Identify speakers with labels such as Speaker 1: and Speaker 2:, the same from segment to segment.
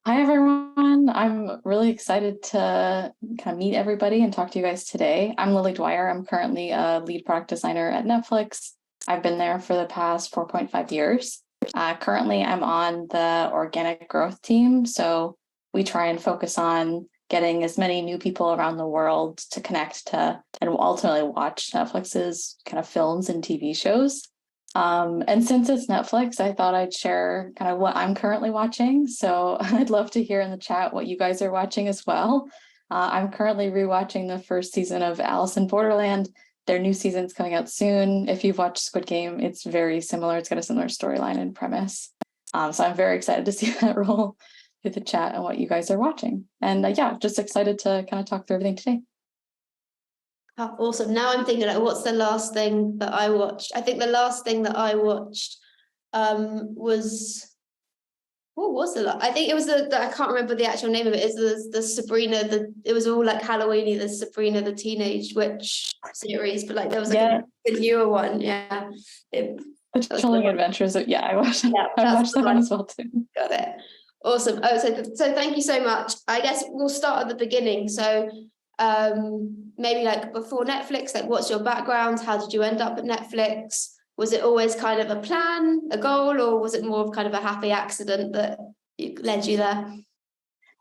Speaker 1: Hi, everyone. I'm really excited to kind of meet everybody and talk to you guys today. I'm Dwyer. I'm currently a lead product designer at Netflix. I've been there for the past 4.5 years. Currently, I'm on the organic growth team. So we try and focus on getting as many new people around the world to connect to and ultimately watch Netflix's kind of films and TV shows. And since it's Netflix, I thought I'd share kind of what I'm currently watching. So I'd love to hear in the chat what you guys are watching as well. I'm currently rewatching the first season of Alice in Borderland. Their new season's coming out soon. If you've watched Squid Game, it's very similar. It's got a similar storyline and premise. So I'm very excited to see that roll through the chat and what you guys are watching. And yeah, just excited to kind of talk through everything today.
Speaker 2: Oh, awesome. Now I'm thinking, like, what's the last thing that I watched? I think the last thing that I watched was, what was the last? I think it was I can't remember the actual name of it. It's the Sabrina, it was all like Halloweeny, the Sabrina the Teenage Witch series, but like there was like a newer one. Yeah.
Speaker 1: The Chilling Adventures of, I watched, yeah, I watched that one as well too.
Speaker 2: Got it. Awesome. Oh, so thank you so much. I guess we'll start at the beginning. So maybe like before Netflix, like what's your background? How did you end up at Netflix? Was it always kind of a plan, a goal, or was it more of kind of a happy accident that led you there?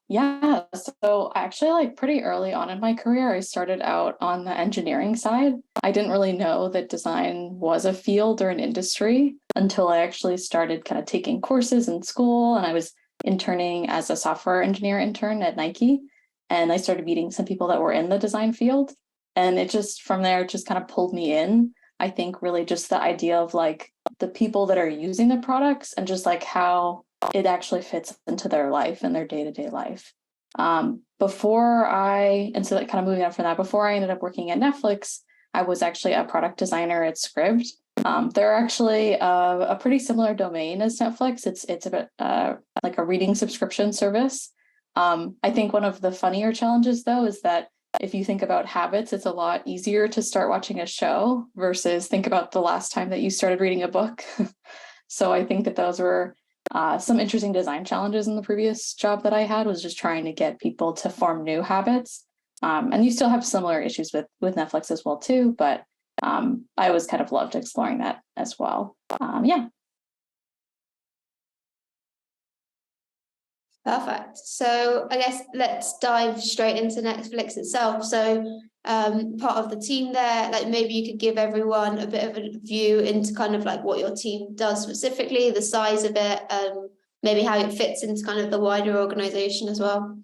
Speaker 1: Yeah, so actually, like pretty early on in my career, I started out on the engineering side. I didn't really know that design was a field or an industry until I actually started kind of taking courses in school, and I was interning as a software engineer intern at Nike. And I started meeting some people that were in the design field. And it just, from there, just kind of pulled me in. I think really just the idea of like the people that are using the products and just like how it actually fits into their life and their day-to-day life. And so like kind of moving on from that, before I ended up working at Netflix, I was actually a product designer at Scribd. They're actually a pretty similar domain as Netflix. It's a bit like a reading subscription service. I think one of the funnier challenges, though, is that if you think about habits, it's a lot easier to start watching a show versus think about the last time that you started reading a book. So I think that those were some interesting design challenges in the previous job that I had, was just trying to get people to form new habits. And you still have similar issues with Netflix as well, too. But I always kind of loved exploring that as well. Yeah.
Speaker 2: Perfect. So I guess let's dive straight into Netflix itself. So part of the team there, like maybe you could give everyone a bit of a view into kind of like what your team does specifically, the size of it, maybe how it fits into kind of the wider organization as well.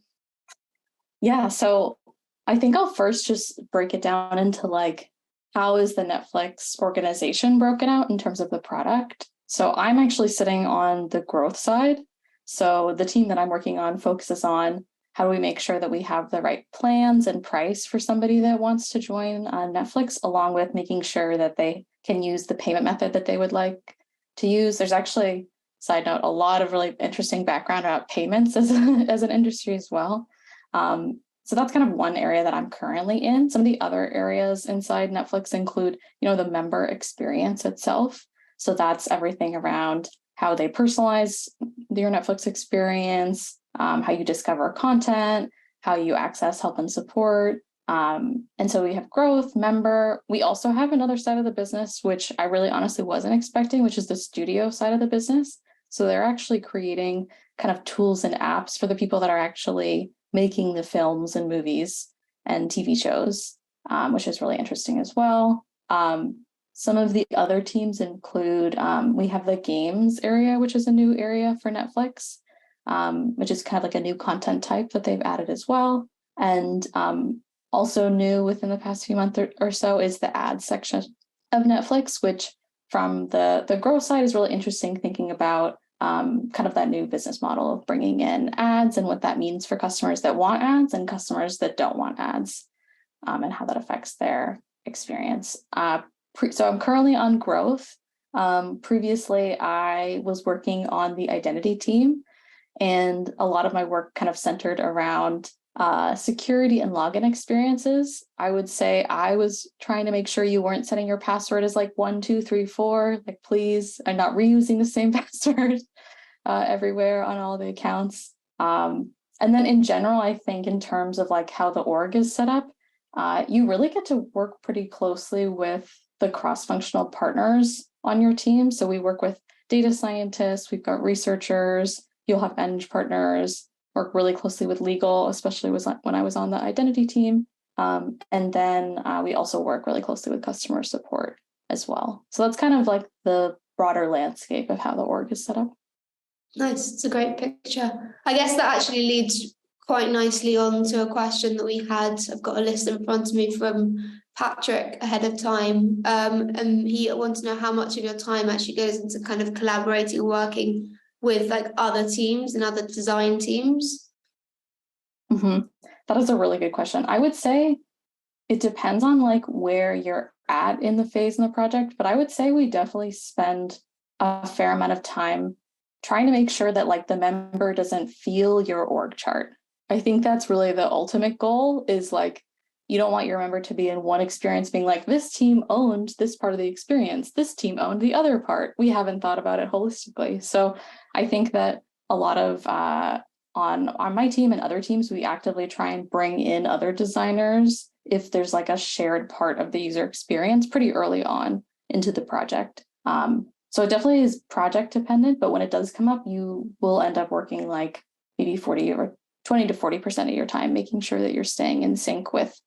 Speaker 1: Yeah, so I think I'll first just break it down into like, how is the Netflix organization broken out in terms of the product? So I'm actually sitting on the growth side. So the team that I'm working on focuses on how do we make sure that we have the right plans and price for somebody that wants to join Netflix, along with making sure that they can use the payment method that they would like to use. There's actually, side note, a lot of really interesting background about payments as an industry as well. So that's kind of one area that I'm currently in. Some of the other areas inside Netflix include, the member experience itself. So that's everything around how they personalize your Netflix experience, how you discover content, how you access help and support. And so we have growth, member. We also have another side of the business, which I really honestly wasn't expecting, which is the studio side of the business. So they're actually creating kind of tools and apps for the people that are actually making the films and movies and TV shows, which is really interesting as well. Some of the other teams include, we have the games area, which is a new area for Netflix, which is kind of like a new content type that they've added as well. And also new within the past few months or so is the ads section of Netflix, which from the growth side is really interesting, thinking about kind of that new business model of bringing in ads and what that means for customers that want ads and customers that don't want ads, and how that affects their experience. So I'm currently on growth. Previously, I was working on the identity team, and a lot of my work kind of centered around security and login experiences. I would say I was trying to make sure you weren't setting your password as like 1, 2, 3, 4, like please, I'm not reusing the same password everywhere on all the accounts. And then in general, I think in terms of like how the org is set up, you really get to work pretty closely with the cross-functional partners on your team. So we work with data scientists, we've got researchers, you'll have eng partners, work really closely with legal, especially when I was on the identity team. And then we also work really closely with customer support as well. So that's kind of like the broader landscape of how the org is set up.
Speaker 2: Nice. It's a great picture. I guess that actually leads quite nicely on to a question that we had. I've got a list in front of me from Patrick ahead of time. And he wants to know how much of your time actually goes into kind of collaborating and working with like other teams and other design teams.
Speaker 1: Mm-hmm. That is a really good question. I would say it depends on like where you're at in the phase in the project, but I would say we definitely spend a fair amount of time trying to make sure that like the member doesn't feel your org chart. I think that's really the ultimate goal, is like, you don't want your member to be in one experience being like, this team owned this part of the experience, this team owned the other part. We haven't thought about it holistically. So I think that a lot of on my team and other teams, we actively try and bring in other designers if there's like a shared part of the user experience pretty early on into the project. So it definitely is project dependent, but when it does come up, you will end up working like maybe 40 or 20 to 40% of your time, making sure that you're staying in sync with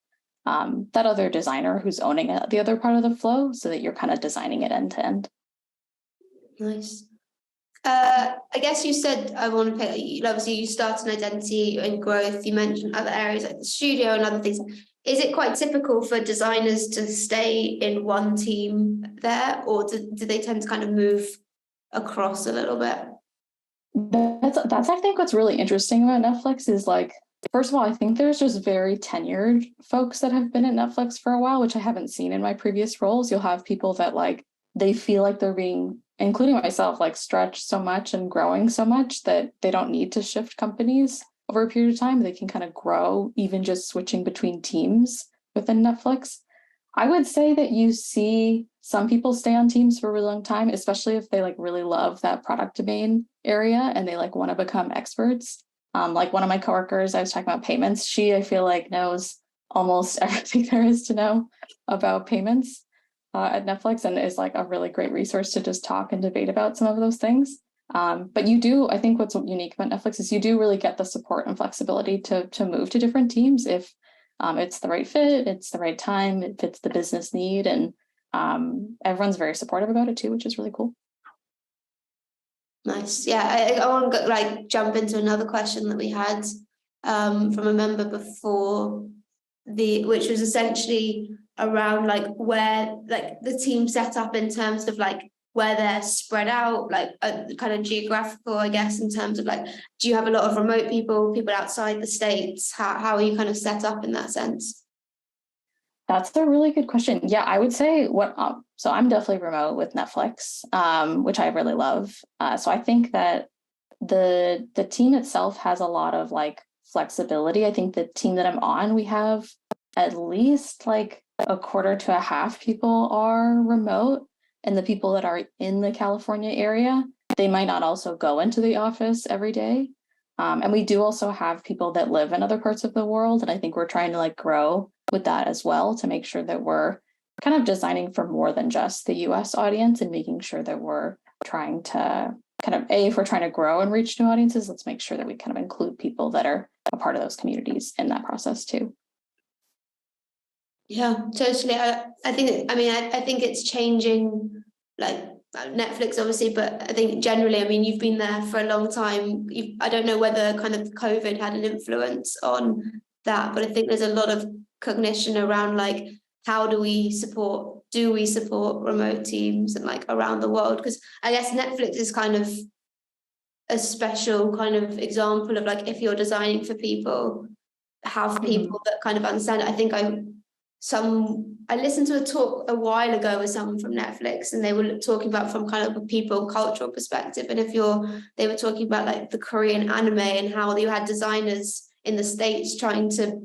Speaker 1: that other designer who's owning the other part of the flow, so that you're kind of designing it end to end.
Speaker 2: Nice. I guess you said I want to pick, obviously you start an identity and growth. You mentioned other areas like the studio and other things. Is it quite typical for designers to stay in one team there, or do they tend to kind of move across a little bit?
Speaker 1: That's I think what's really interesting about Netflix is like, first of all, I think there's just very tenured folks that have been at Netflix for a while, which I haven't seen in my previous roles. You'll have people that like, they feel like they're being, including myself, like stretched so much and growing so much that they don't need to shift companies over a period of time. They can kind of grow even just switching between teams within Netflix. I would say that you see some people stay on teams for a really long time, especially if they like really love that product domain area and they like want to become experts. Like one of my coworkers, I was talking about payments. She, I feel like, knows almost everything there is to know about payments at Netflix, and is like a really great resource to just talk and debate about some of those things. But you do, I think what's unique about Netflix is you do really get the support and flexibility to move to different teams if it's the right fit, it's the right time, it fits the business need, and everyone's very supportive about it too, which is really cool.
Speaker 2: Nice. Yeah, I want to like jump into another question that we had from a member before, which was essentially around like where like the team set up in terms of like where they're spread out, like kind of geographical, I guess, in terms of like, do you have a lot of remote people outside the States? How are you kind of set up in that sense?
Speaker 1: That's a really good question. Yeah, I would say so I'm definitely remote with Netflix, which I really love. So I think that the team itself has a lot of like flexibility. I think the team that I'm on, we have at least like a quarter to a half people are remote, and the people that are in the California area, they might not also go into the office every day. And we do also have people that live in other parts of the world, and I think we're trying to like grow with that as well to make sure that we're kind of designing for more than just the US audience, and making sure that we're trying to kind of, if we're trying to grow and reach new audiences, let's make sure that we kind of include people that are a part of those communities in that process too.
Speaker 2: Yeah, totally. I think it's changing, like Netflix obviously, but I think generally, I mean, you've been there for a long time. I don't know whether kind of COVID had an influence on that, but I think there's a lot of cognition around like, how do we support remote teams and like around the world? Because I guess Netflix is kind of a special kind of example of like, if you're designing for people, have people that kind of understand it. I think I listened to a talk a while ago with someone from Netflix, and they were talking about from kind of a people cultural perspective. And they were talking about like the Korean anime and how you had designers in the States trying to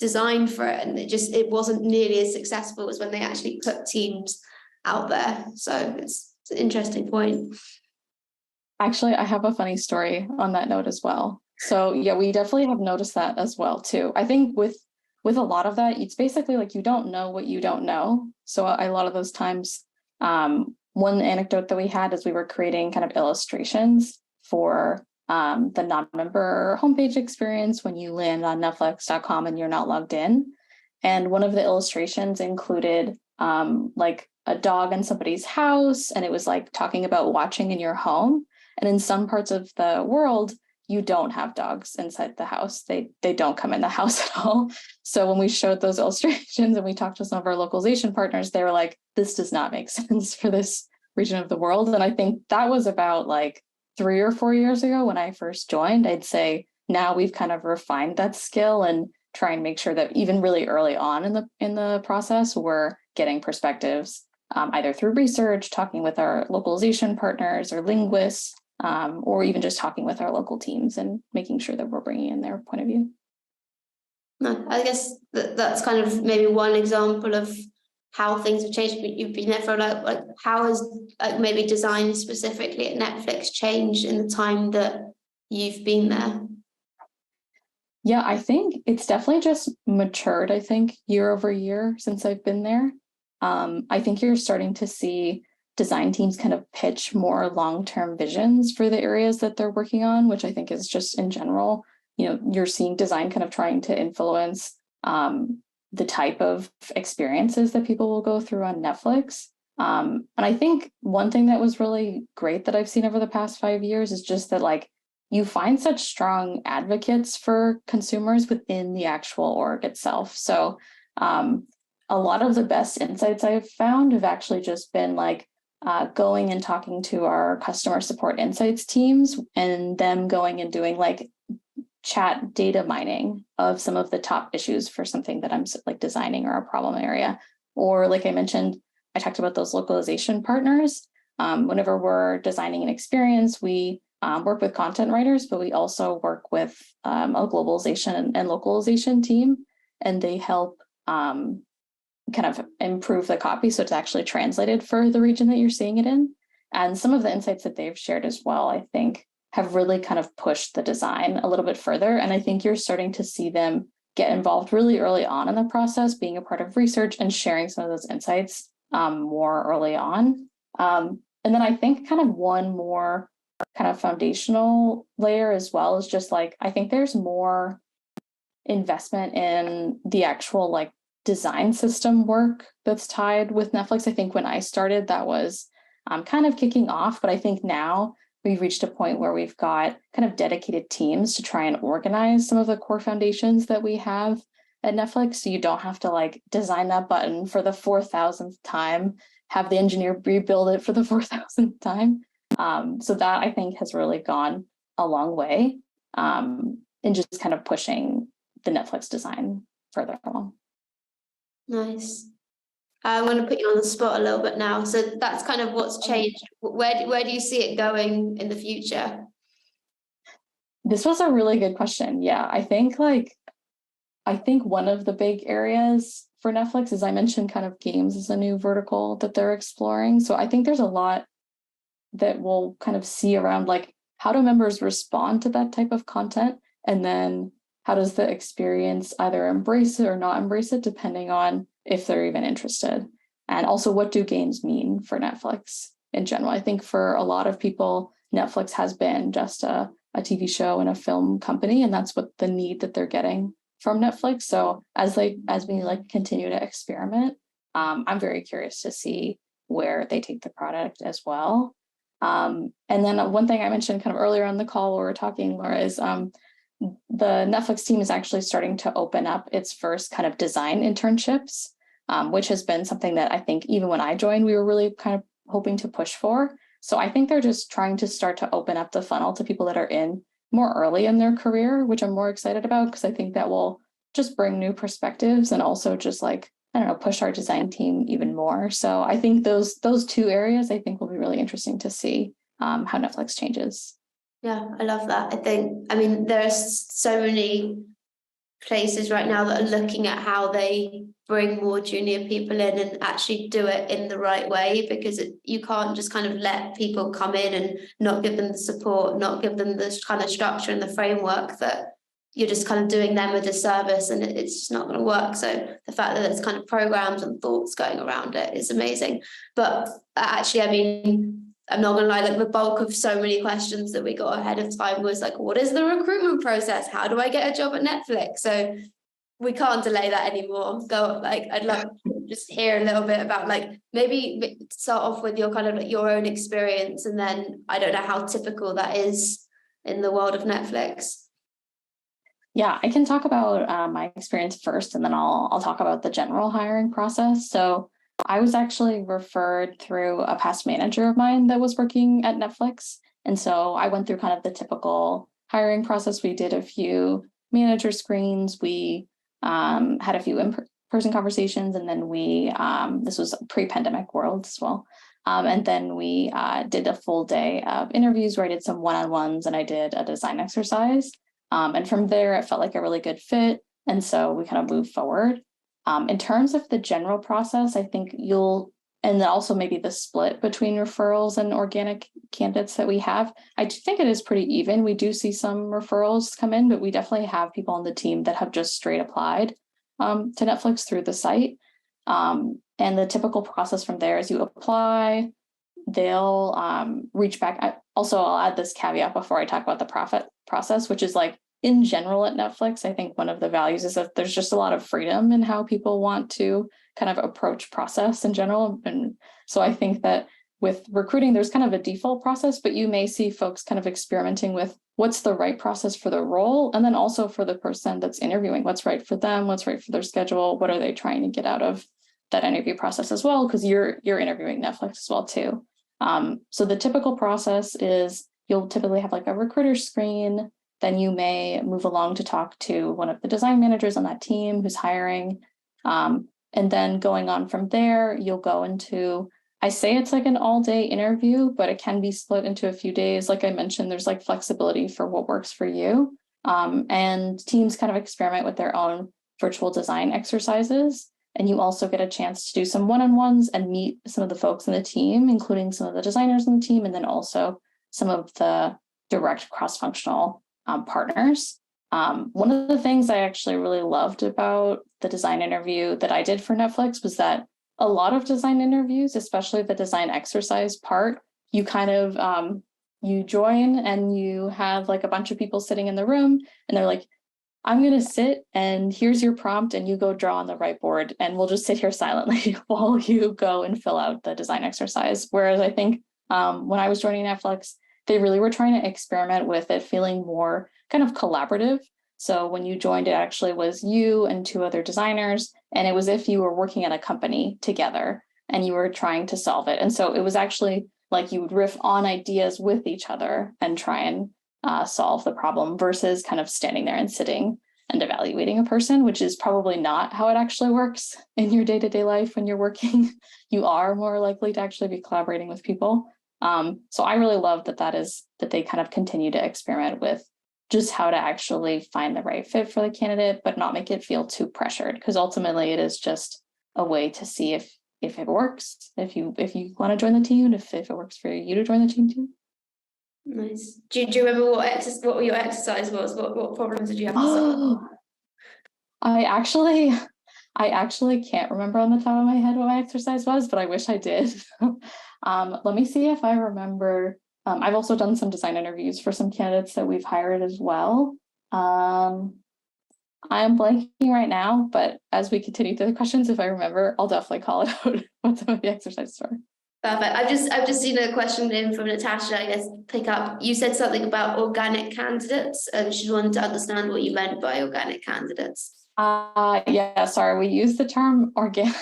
Speaker 2: design for it, and it wasn't nearly as successful as when they actually put teams out there. So it's an interesting point.
Speaker 1: Actually, I have a funny story on that note as well. So yeah, we definitely have noticed that as well too. I think with a lot of that, it's basically like you don't know what you don't know. So a lot of those times, one anecdote that we had is we were creating kind of illustrations for the non-member homepage experience when you land on Netflix.com and you're not logged in. And one of the illustrations included like a dog in somebody's house, and it was like talking about watching in your home. And in some parts of the world, you don't have dogs inside the house. They don't come in the house at all. So when we showed those illustrations and we talked to some of our localization partners, they were like, this does not make sense for this region of the world. And I think that was about like 3 or 4 years ago when I first joined. I'd say now we've kind of refined that skill and try and make sure that even really early on in the process, we're getting perspectives either through research, talking with our localization partners or linguists, or even just talking with our local teams and making sure that we're bringing in their point of view.
Speaker 2: No, I guess that's kind of maybe one example of how things have changed. You've been there for like how has like maybe design specifically at Netflix changed in the time that you've been there?
Speaker 1: Yeah, I think it's definitely just matured, I think, year over year since I've been there. I think you're starting to see design teams kind of pitch more long-term visions for the areas that they're working on, which I think is just in general, you're seeing design kind of trying to influence the type of experiences that people will go through on Netflix. And I think one thing that was really great that I've seen over the past 5 years is just that like you find such strong advocates for consumers within the actual org itself. So a lot of the best insights I've found have actually just been like going and talking to our customer support insights teams and them going and doing like chat data mining of some of the top issues for something that I'm like designing or a problem area. Or like I mentioned, I talked about those localization partners. Whenever we're designing an experience, we work with content writers, but we also work with a globalization and localization team, and they help kind of improve the copy so it's actually translated for the region that you're seeing it in. And some of the insights that they've shared as well, I think, have really kind of pushed the design a little bit further. And I think you're starting to see them get involved really early on in the process, being a part of research and sharing some of those insights more early on. And then I think kind of one more kind of foundational layer as well is just like, I think there's more investment in the actual like design system work that's tied with Netflix. I think when I started, that was kind of kicking off, but I think now we've reached a point where we've got kind of dedicated teams to try and organize some of the core foundations that we have at Netflix. So you don't have to like design that button for the 4,000th time, have the engineer rebuild it for the 4,000th time. So that I think has really gone a long way in just kind of pushing the Netflix design further along.
Speaker 2: Nice. I'm going to put you on the spot a little bit now. So that's kind of what's changed. Where do you see it going in the future?
Speaker 1: This was a really good question. Yeah, I think one of the big areas for Netflix, as I mentioned, kind of games is a new vertical that they're exploring. So I think there's a lot that we'll kind of see around like how do members respond to that type of content? And then how does the experience either embrace it or not embrace it, depending on if they're even interested? And also, what do games mean for Netflix in general? I think for a lot of people, Netflix has been just a TV show and a film company, and that's what the need that they're getting from Netflix. So as we like continue to experiment, I'm very curious to see where they take the product as well. And then one thing I mentioned kind of earlier on the call where we're talking, Laura, is the Netflix team is actually starting to open up its first kind of design internships, which has been something that I think even when I joined, we were really kind of hoping to push for. So I think they're just trying to start to open up the funnel to people that are in more early in their career, which I'm more excited about because I think that will just bring new perspectives and also just like, I don't know, push our design team even more. So I think those two areas I think will be really interesting to see how Netflix changes.
Speaker 2: Yeah, I love that. I mean, there's so many places right now that are looking at how they bring more junior people in and actually do it in the right way, because you can't just kind of let people come in and not give them the support, not give them the kind of structure and the framework, that you're just kind of doing them a disservice, and it's just not going to work. So the fact that there's kind of programs and thoughts going around it is amazing. But actually, I mean, I'm not gonna lie, like the bulk of so many questions that we got ahead of time was like, what is the recruitment process? How do I get a job at Netflix? So we can't delay that anymore. I'd love to just hear a little bit about, like, maybe start off with your kind of like your own experience, and then I don't know how typical that is in the world of Netflix.
Speaker 1: Yeah, I can talk about my experience first, and then I'll talk about the general hiring process. So I was actually referred through a past manager of mine that was working at Netflix. And so I went through kind of the typical hiring process. We did a few manager screens. We had a few in-person conversations, and then this was a pre-pandemic world as well. And then we did a full day of interviews where I did some one-on-ones and I did a design exercise. And from there, it felt like a really good fit. And so we kind of moved forward. In terms of the general process, I think and then also maybe the split between referrals and organic candidates that we have, I do think it is pretty even. We do see some referrals come in, but we definitely have people on the team that have just straight applied to Netflix through the site. And the typical process from there is you apply, they'll reach back. I'll add this caveat before I talk about the profit process, which is like, in general at Netflix, I think one of the values is that there's just a lot of freedom in how people want to kind of approach process in general. And so I think that with recruiting, there's kind of a default process, but you may see folks kind of experimenting with what's the right process for the role. And then also for the person that's interviewing, what's right for them, what's right for their schedule, what are they trying to get out of that interview process as well, because you're interviewing Netflix as well too. So the typical process is you'll typically have like a recruiter screen. Then you may move along to talk to one of the design managers on that team who's hiring. And then going on from there, you'll go into, I say it's like an all-day interview, but it can be split into a few days. Like I mentioned, there's like flexibility for what works for you. And teams kind of experiment with their own virtual design exercises. And you also get a chance to do some one-on-ones and meet some of the folks in the team, including some of the designers in the team, and then also some of the direct cross-functional partners. One of the things I actually really loved about the design interview that I did for Netflix was that a lot of design interviews, especially the design exercise part, you kind of you join and you have like a bunch of people sitting in the room and they're like, I'm going to sit and here's your prompt and you go draw on the whiteboard and we'll just sit here silently while you go and fill out the design exercise. Whereas I think when I was joining Netflix, they really were trying to experiment with it feeling more kind of collaborative. So when you joined, it actually was you and two other designers, and it was if you were working at a company together and you were trying to solve it. And so it was actually like you would riff on ideas with each other and try and solve the problem versus kind of standing there and sitting and evaluating a person, which is probably not how it actually works in your day-to-day life when you're working. You are more likely to actually be collaborating with people. So I really love that they kind of continue to experiment with just how to actually find the right fit for the candidate, but not make it feel too pressured, because ultimately it is just a way to see if it works, if you want to join the team, and if it works for you to join the team too.
Speaker 2: Nice. Do you remember what your exercise was? What problems did you have to solve?
Speaker 1: I actually can't remember on the top of my head what my exercise was, but I wish I did. Let me see if I remember. I've also done some design interviews for some candidates that we've hired as well. I'm blanking right now, but as we continue through the questions, if I remember, I'll definitely call it out what some of the exercises were.
Speaker 2: Perfect. I've just seen a question in from Natasha, I guess, pick up. You said something about organic candidates, and she wanted to understand what you meant by organic candidates.
Speaker 1: Yeah, sorry, we use the term organic.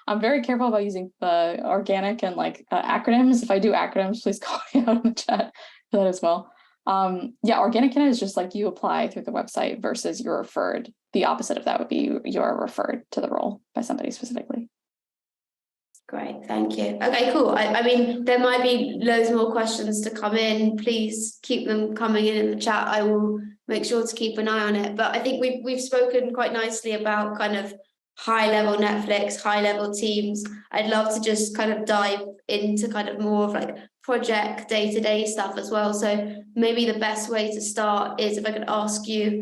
Speaker 1: I'm very careful about using the organic and like acronyms. If I do acronyms, please call me out in the chat for that as well. Yeah, organic candidate is just like you apply through the website versus you're referred. The opposite of that would be you're referred to the role by somebody specifically.
Speaker 2: Great, thank you. Okay, cool. I mean, there might be loads more questions to come in. Please keep them coming in the chat. I will make sure to keep an eye on it. But I think we've spoken quite nicely about kind of high level Netflix, high level teams. I'd love to just kind of dive into kind of more of like project day-to-day stuff as well. So maybe the best way to start is if I could ask you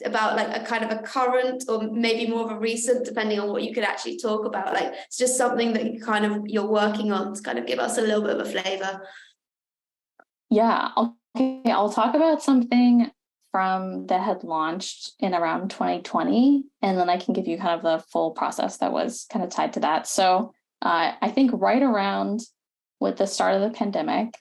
Speaker 2: about like a kind of a current or maybe more of a recent, depending on what you could actually talk about. Like it's just something that you're working on to kind of give us a little bit of a flavor.
Speaker 1: Yeah, okay, I'll talk about something that had launched in around 2020, and then I can give you kind of the full process that was kind of tied to that. So I think right around with the start of the pandemic,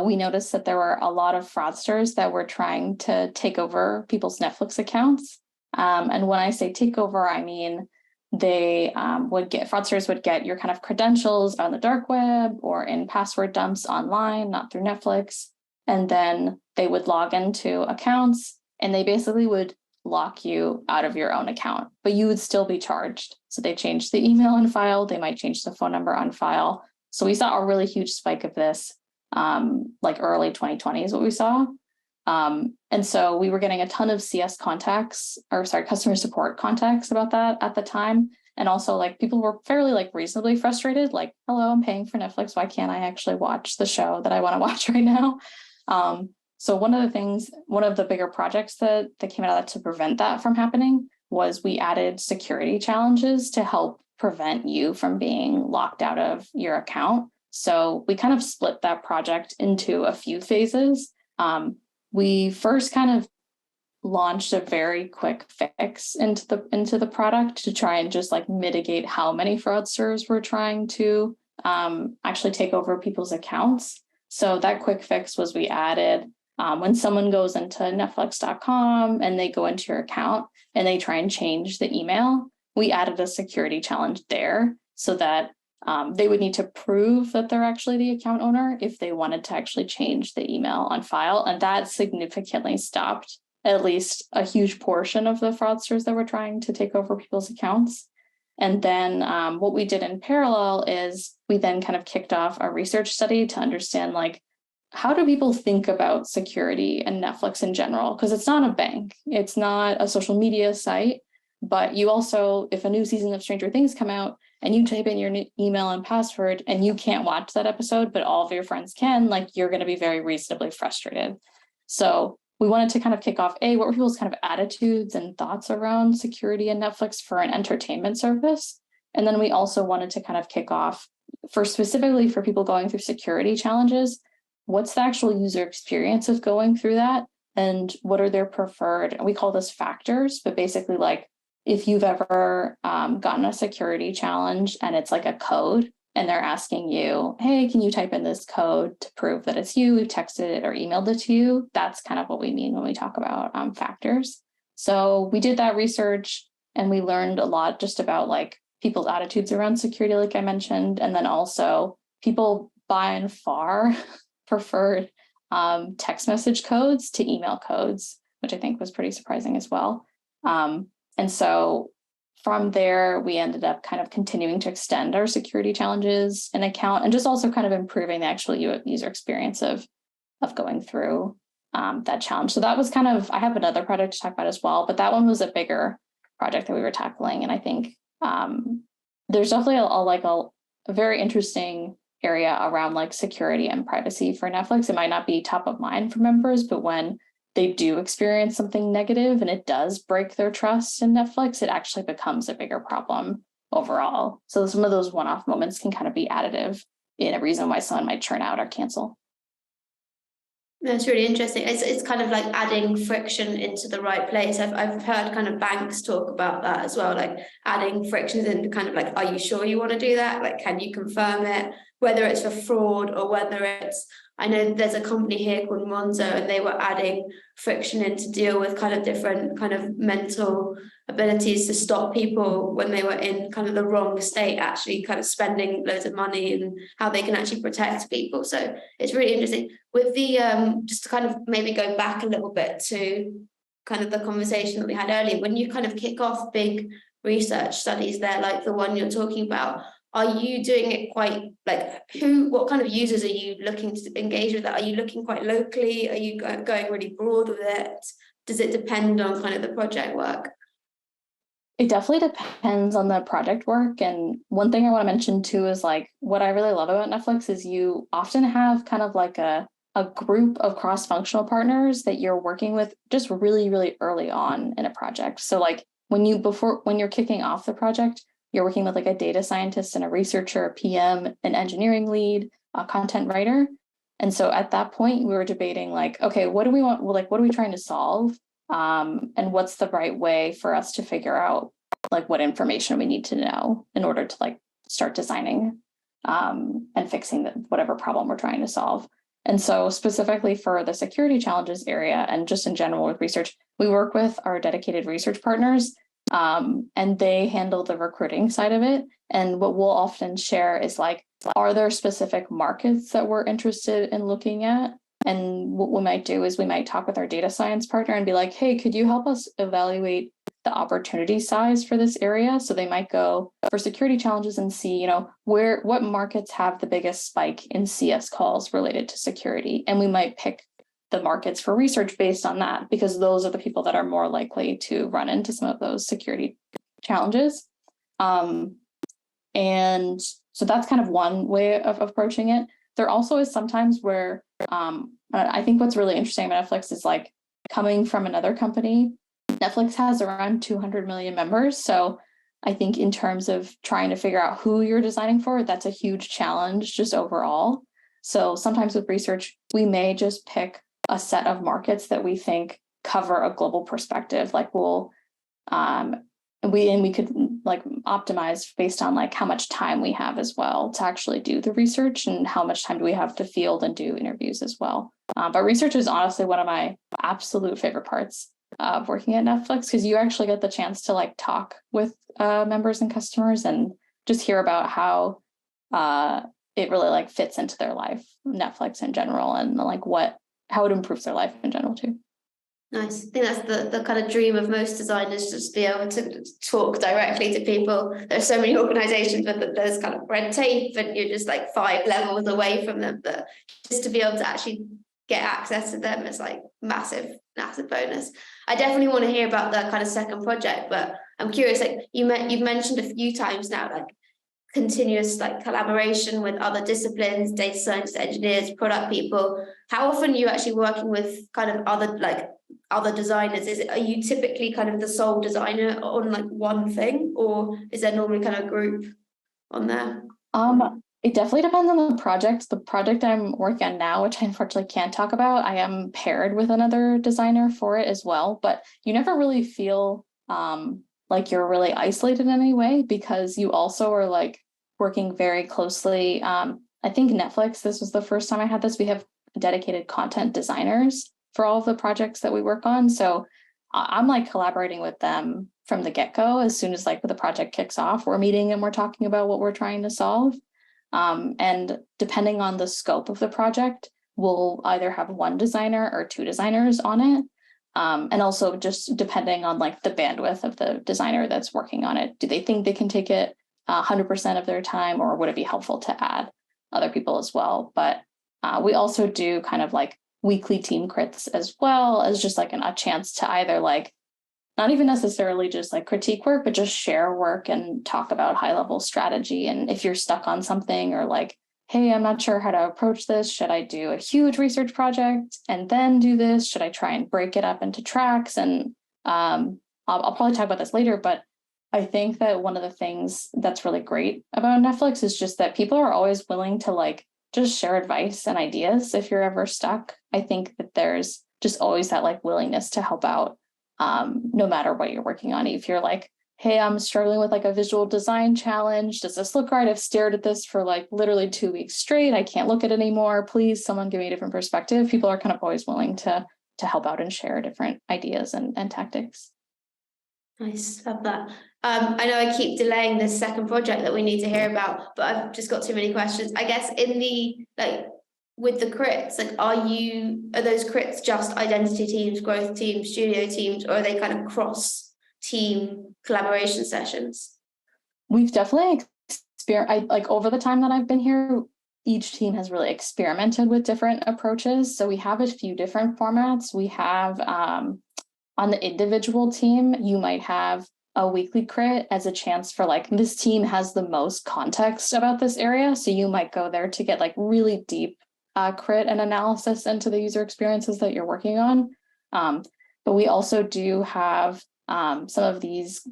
Speaker 1: we noticed that there were a lot of fraudsters that were trying to take over people's Netflix accounts. And when I say take over, I mean fraudsters would get your kind of credentials on the dark web or in password dumps online, not through Netflix. And then they would log into accounts and they basically would lock you out of your own account, but you would still be charged. So they changed the email on file, they might change the phone number on file. So we saw a really huge spike of this, like early 2020 is what we saw. And so we were getting a ton of customer support contacts about that at the time. And also like people were fairly like reasonably frustrated, like, hello, I'm paying for Netflix. Why can't I actually watch the show that I want to watch right now? So one of the bigger projects that came out of that to prevent that from happening was we added security challenges to help prevent you from being locked out of your account. So we kind of split that project into a few phases. We first kind of launched a very quick fix into the product to try and just like mitigate how many fraudsters were trying to actually take over people's accounts. So that quick fix was we added when someone goes into netflix.com and they go into your account and they try and change the email, we added a security challenge there so that they would need to prove that they're actually the account owner if they wanted to actually change the email on file. And that significantly stopped at least a huge portion of the fraudsters that were trying to take over people's accounts. And then what we did in parallel is we then kind of kicked off a research study to understand like, how do people think about security and Netflix in general? Because it's not a bank, it's not a social media site, but you also, if a new season of Stranger Things come out and you type in your email and password and you can't watch that episode, but all of your friends can, like you're going to be very reasonably frustrated. So we wanted to kind of kick off, what were people's kind of attitudes and thoughts around security and Netflix for an entertainment service? And then we also wanted to kind of kick off specifically for people going through security challenges, what's the actual user experience of going through that? And what are their preferred, we call this factors, but basically like if you've ever gotten a security challenge and it's like a code and they're asking you, hey, can you type in this code to prove that it's you, we've texted it or emailed it to you? That's kind of what we mean when we talk about factors. So we did that research and we learned a lot just about like people's attitudes around security, like I mentioned. And then also people by and far preferred text message codes to email codes, which I think was pretty surprising as well. And so from there, we ended up kind of continuing to extend our security challenges and account and just also kind of improving the actual user experience of going through that challenge. So that was kind of, I have another project to talk about as well, but that one was a bigger project that we were tackling. And I think there's definitely a very interesting area around like security and privacy for Netflix. It might not be top of mind for members, but when they do experience something negative and it does break their trust in Netflix, it actually becomes a bigger problem overall. So some of those one-off moments can kind of be additive in a reason why someone might churn out or cancel.
Speaker 2: That's really interesting. It's kind of like adding friction into the right place. I've heard kind of banks talk about that as well, like adding frictions into kind of like, are you sure you want to do that? Like, can you confirm it? Whether it's for fraud or whether it's, I know there's a company here called Monzo and they were adding friction in to deal with kind of different kind of mental abilities to stop people when they were in kind of the wrong state, actually kind of spending loads of money and how they can actually protect people. So it's really interesting. With the, just to kind of maybe go back a little bit to kind of the conversation that we had earlier, when you kind of kick off big research studies there, like the one you're talking about, are you doing it quite like what kind of users are you looking to engage with that? Are you looking quite locally? Are you going really broad with it? does it depend on kind of the project work?
Speaker 1: It definitely depends on the project work. And one thing I want to mention too is like what I really love about Netflix is you often have kind of like a group of cross-functional partners that you're working with just really, really early on in a project. So like when you're kicking off the project, you're working with like a data scientist and a researcher, a PM, an engineering lead, a content writer. And so at that point, we were debating like, okay, what do we want? Well, like, what are we trying to solve? And what's the right way for us to figure out like what information we need to know in order to like start designing and fixing whatever problem we're trying to solve. And so specifically for the security challenges area and just in general with research, we work with our dedicated research partners and they handle the recruiting side of it. And what we'll often share is like, are there specific markets that we're interested in looking at? And what we might do is we might talk with our data science partner and be like, hey, could you help us evaluate the opportunity size for this area? So they might go for security challenges and see, what markets have the biggest spike in CS calls related to security. And we might pick the markets for research based on that, because those are the people that are more likely to run into some of those security challenges. And so that's kind of one way of approaching it. There also is sometimes where I think what's really interesting about Netflix is like coming from another company. Netflix has around 200 million members. So I think in terms of trying to figure out who you're designing for, that's a huge challenge just overall. So sometimes with research, we may just pick a set of markets that we think cover a global perspective. Like we could like optimize based on like how much time we have as well to actually do the research and how much time do we have to field and do interviews as well. But research is honestly one of my absolute favorite parts of working at Netflix, because you actually get the chance to like talk with members and customers and just hear about how it really like fits into their life, Netflix in general, and like how it improves their life in general too.
Speaker 2: Nice. I think that's the kind of dream of most designers, just be able to talk directly to people. There's so many organizations where there's kind of red tape and you're just like 5 levels away from them, but just to be able to actually get access to them is like massive bonus. I definitely want to hear about the kind of second project, but I'm curious, like you've mentioned a few times now, like continuous like collaboration with other disciplines, data scientists, engineers, product people. How often are you actually working with kind of other designers? Are you typically kind of the sole designer on like one thing, or is there normally kind of a group on there?
Speaker 1: It definitely depends on the project. The project I'm working on now, which I unfortunately can't talk about, I am paired with another designer for it as well, but you never really feel like you're really isolated in any way, because you also are like working very closely. I think Netflix, this was the first time I had this. We have dedicated content designers for all of the projects that we work on. So I'm like collaborating with them from the get-go. As soon as like the project kicks off, we're meeting and we're talking about what we're trying to solve. And depending on the scope of the project, we'll either have one designer or 2 designers on it. And also just depending on like the bandwidth of the designer that's working on it. Do they think they can take it 100% of their time, or would it be helpful to add other people as well? But we also do kind of like weekly team crits as well, as just like a chance to either like not even necessarily just like critique work, but just share work and talk about high level strategy. And if you're stuck on something, or like, hey, I'm not sure how to approach this. Should I do a huge research project and then do this? Should I try and break it up into tracks? And I'll probably talk about this later, but I think that one of the things that's really great about Netflix is just that people are always willing to like just share advice and ideas if you're ever stuck. I think that there's just always that like willingness to help out, no matter what you're working on. If you're like, hey, I'm struggling with like a visual design challenge. Does this look right? I've stared at this for like literally 2 weeks straight. I can't look at it anymore. Please, someone give me a different perspective. People are kind of always willing to help out and share different ideas and tactics.
Speaker 2: Nice, love that. I know I keep delaying this second project that we need to hear about, but I've just got too many questions. I guess in the like with the crits, like are those crits just identity teams, growth teams, studio teams, or are they kind of cross team collaboration sessions?
Speaker 1: We've definitely like over the time that I've been here, each team has really experimented with different approaches. So we have a few different formats. We have on the individual team, you might have a weekly crit as a chance for like, this team has the most context about this area. So you might go there to get like really deep crit and analysis into the user experiences that you're working on. But we also do have some of these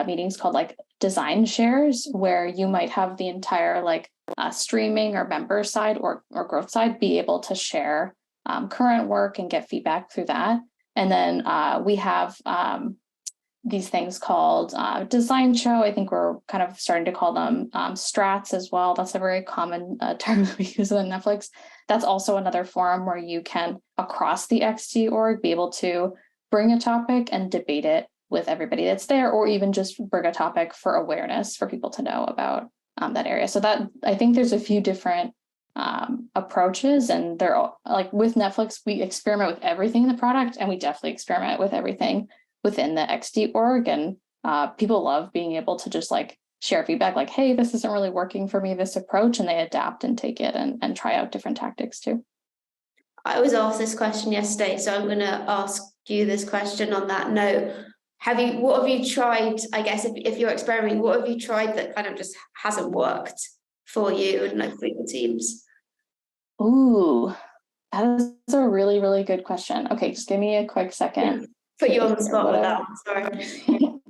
Speaker 1: meetings called like design shares, where you might have the entire like streaming or member side or growth side be able to share current work and get feedback through that. And then we have these things called design show. I think we're kind of starting to call them strats as well. That's a very common term we use on Netflix. That's also another forum where you can, across the XD org, be able to bring a topic and debate it with everybody that's there, or even just bring a topic for awareness for people to know about that area. So that, I think there's a few different approaches, and they're all, like with Netflix, we experiment with everything in the product, and we definitely experiment with everything within the XD org. And people love being able to just like share feedback, like, hey, this isn't really working for me, this approach, and they adapt and take it and try out different tactics too.
Speaker 2: I was asked this question yesterday, so I'm going to ask you this question on that note. What have you tried, I guess, if you're experimenting, what have you tried that kind of just hasn't worked for you and like for your teams?
Speaker 1: Ooh, that is a really, really good question. Okay, just give me a quick second.
Speaker 2: Put you on the spot with that, sorry.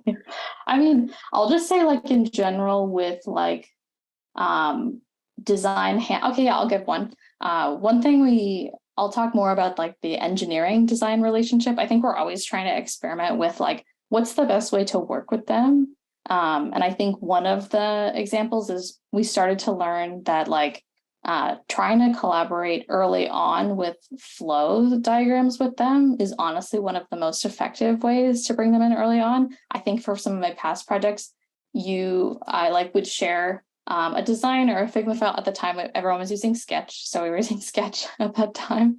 Speaker 1: I mean, I'll just say like in general with like design, okay, yeah, I'll give one. One thing I'll talk more about like the engineering design relationship. I think we're always trying to experiment with like, what's the best way to work with them? And I think one of the examples is we started to learn that like trying to collaborate early on with flow diagrams with them is honestly one of the most effective ways to bring them in early on. I think for some of my past projects, I like would share a design or a Figma file. At the time, everyone was using Sketch, so we were using Sketch at that time,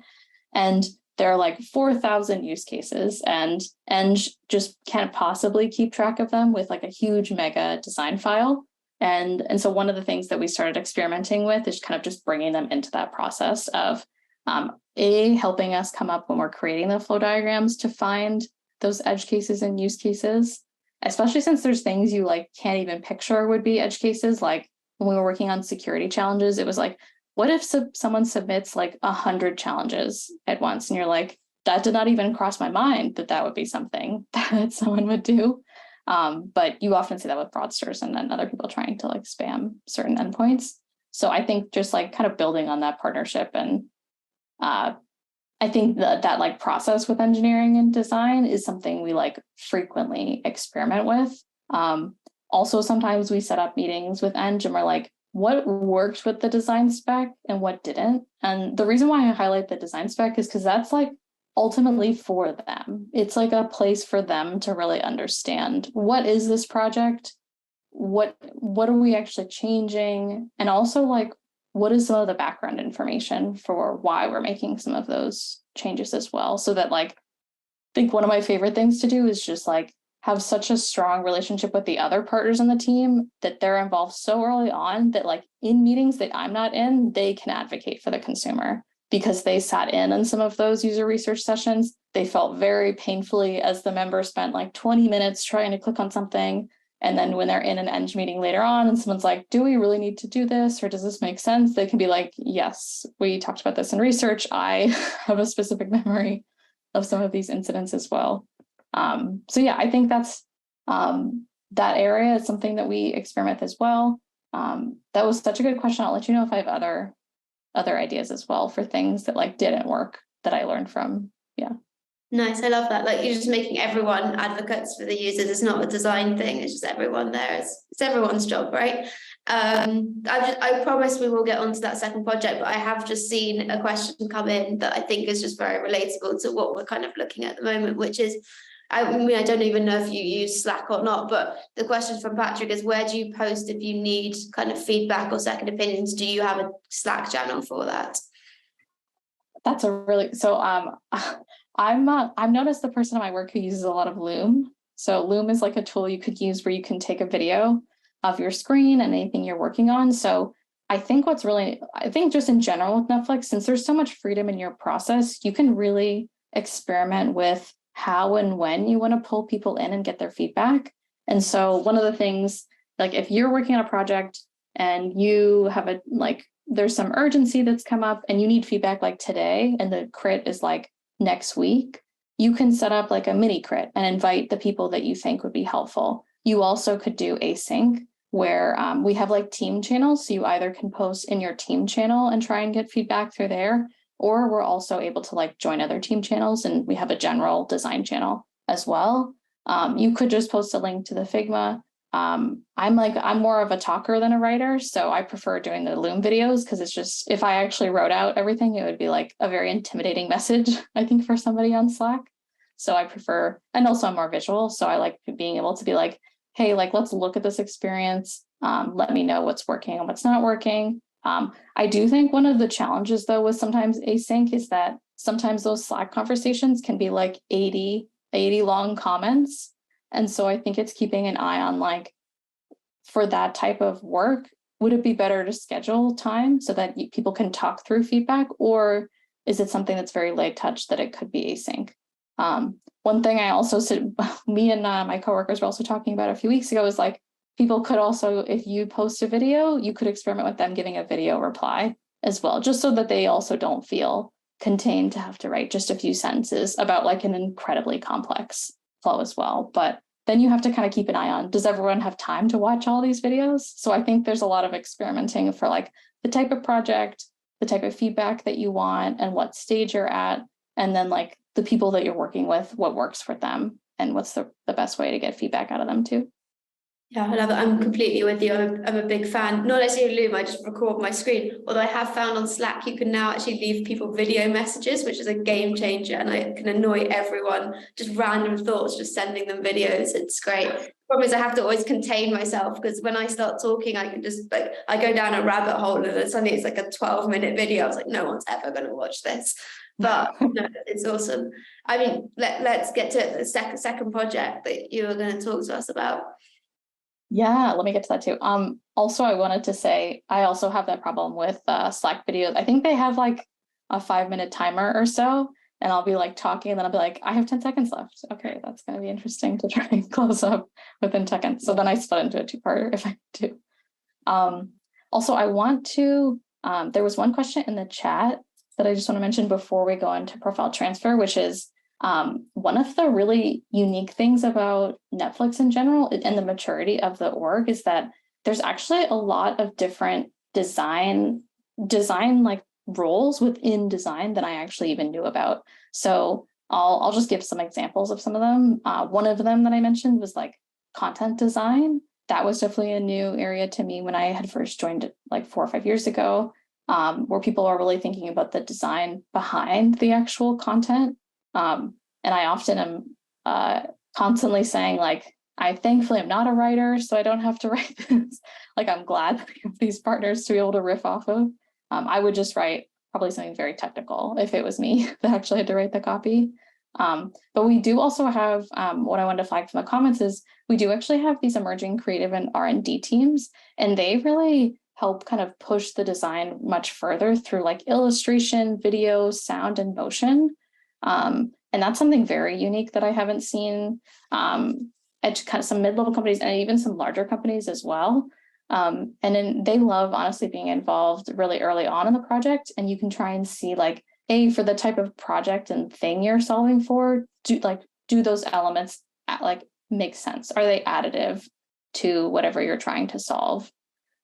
Speaker 1: and there are like 4,000 use cases, and just can't possibly keep track of them with like a huge mega design file. And so one of the things that we started experimenting with is kind of just bringing them into that process of helping us come up when we're creating the flow diagrams to find those edge cases and use cases, especially since there's things you like can't even picture would be edge cases. Like when we were working on security challenges, it was like, what if someone submits like 100 challenges at once? And you're like, that did not even cross my mind that would be something that someone would do. But you often see that with fraudsters and then other people trying to like spam certain endpoints. So I think just like kind of building on that partnership, and I think that like process with engineering and design is something we like frequently experiment with. Also, sometimes we set up meetings with Eng and we're like, what worked with the design spec and what didn't? And the reason why I highlight the design spec is because that's like ultimately for them. It's like a place for them to really understand, what is this project? What are we actually changing? And also like, what is some of the background information for why we're making some of those changes as well? So that like, I think one of my favorite things to do is just like have such a strong relationship with the other partners on the team that they're involved so early on that like in meetings that I'm not in, they can advocate for the consumer because they sat in on some of those user research sessions. They felt very painfully as the member spent like 20 minutes trying to click on something. And then when they're in an Eng meeting later on and someone's like, do we really need to do this? Or does this make sense? They can be like, yes, we talked about this in research. I have a specific memory of some of these incidents as well. So yeah, I think that's that area is something that we experiment with as well. That was such a good question. I'll let you know if I have other ideas as well for things that like didn't work that I learned from. Yeah.
Speaker 2: Nice. I love that. Like you're just making everyone advocates for the users. It's not a design thing. It's just everyone there. It's everyone's job, right? I promise we will get onto that second project, but I have just seen a question come in that I think is just very relatable to what we're kind of looking at the moment, which is, I mean, I don't even know if you use Slack or not, but the question from Patrick is, where do you post if you need kind of feedback or second opinions? Do you have a Slack channel for that?
Speaker 1: That's a really, so I'm known as the person in my work who uses a lot of Loom. So Loom is like a tool you could use where you can take a video of your screen and anything you're working on. So I think just in general with Netflix, since there's so much freedom in your process, you can really experiment with how and when you want to pull people in and get their feedback. And so one of the things, like if you're working on a project and you have there's some urgency that's come up and you need feedback like today, and the crit is like next week, you can set up like a mini crit and invite the people that you think would be helpful. You also could do async, where we have like team channels. So you either can post in your team channel and try and get feedback through there, or we're also able to like join other team channels, and we have a general design channel as well. You could just post a link to the Figma. I'm more of a talker than a writer, so I prefer doing the Loom videos, because it's just, if I actually wrote out everything, it would be like a very intimidating message, I think, for somebody on Slack. So I prefer, and also I'm more visual, so I like being able to be like, hey, like, let's look at this experience. Let me know what's working and what's not working. I do think one of the challenges, though, with sometimes async is that sometimes those Slack conversations can be like 80 long comments. And so I think it's keeping an eye on, like, for that type of work, would it be better to schedule time so that people can talk through feedback? Or is it something that's very light touch that it could be async? One thing I also said, me and my coworkers were also talking about a few weeks ago, is like, people could also, if you post a video, you could experiment with them giving a video reply as well, just so that they also don't feel contained to have to write just a few sentences about like an incredibly complex flow as well. But then you have to kind of keep an eye on, does everyone have time to watch all these videos? So I think there's a lot of experimenting for like the type of project, the type of feedback that you want, and what stage you're at, and then like the people that you're working with, what works for them, and what's the best way to get feedback out of them too.
Speaker 2: Yeah, I love it. I'm completely with you. I'm a big fan. Not necessarily Loom, I just record my screen. Although I have found on Slack, you can now actually leave people video messages, which is a game changer, and I can annoy everyone. Just random thoughts, just sending them videos. It's great. Problem is I have to always contain myself, because when I start talking, I can just like, I go down a rabbit hole, and then suddenly it's like a 12-minute video. I was like, no one's ever going to watch this. But no, it's awesome. I mean, let's get to the second project that you were going to talk to us about.
Speaker 1: Yeah, let me get to that too. Also, I wanted to say, I also have that problem with Slack videos. I think they have like a 5-minute timer or so, and I'll be like talking, and then I'll be like, I have 10 seconds left. Okay, that's going to be interesting to try and close up within seconds. So then I split into a 2-parter if I do. Also, I want to, there was one question in the chat that I just want to mention before we go into profile transfer, which is, one of the really unique things about Netflix in general and the maturity of the org is that there's actually a lot of different design like roles within design that I actually even knew about. So I'll just give some examples of some of them. One of them that I mentioned was like content design. That was definitely a new area to me when I had first joined it like 4 or 5 years ago, where people are really thinking about the design behind the actual content. And I often am constantly saying, like, I thankfully am not a writer, so I don't have to write this. Like, I'm glad that we have these partners to be able to riff off of. I would just write probably something very technical if it was me that actually had to write the copy. But we do also have, what I wanted to flag from the comments is, we do actually have these emerging creative and R&D teams, and they really help kind of push the design much further through like illustration, video, sound, and motion. And that's something very unique that I haven't seen at kind of some mid-level companies and even some larger companies as well. And then they love honestly being involved really early on in the project, and you can try and see like, for the type of project and thing you're solving for, do those elements like make sense? Are they additive to whatever you're trying to solve?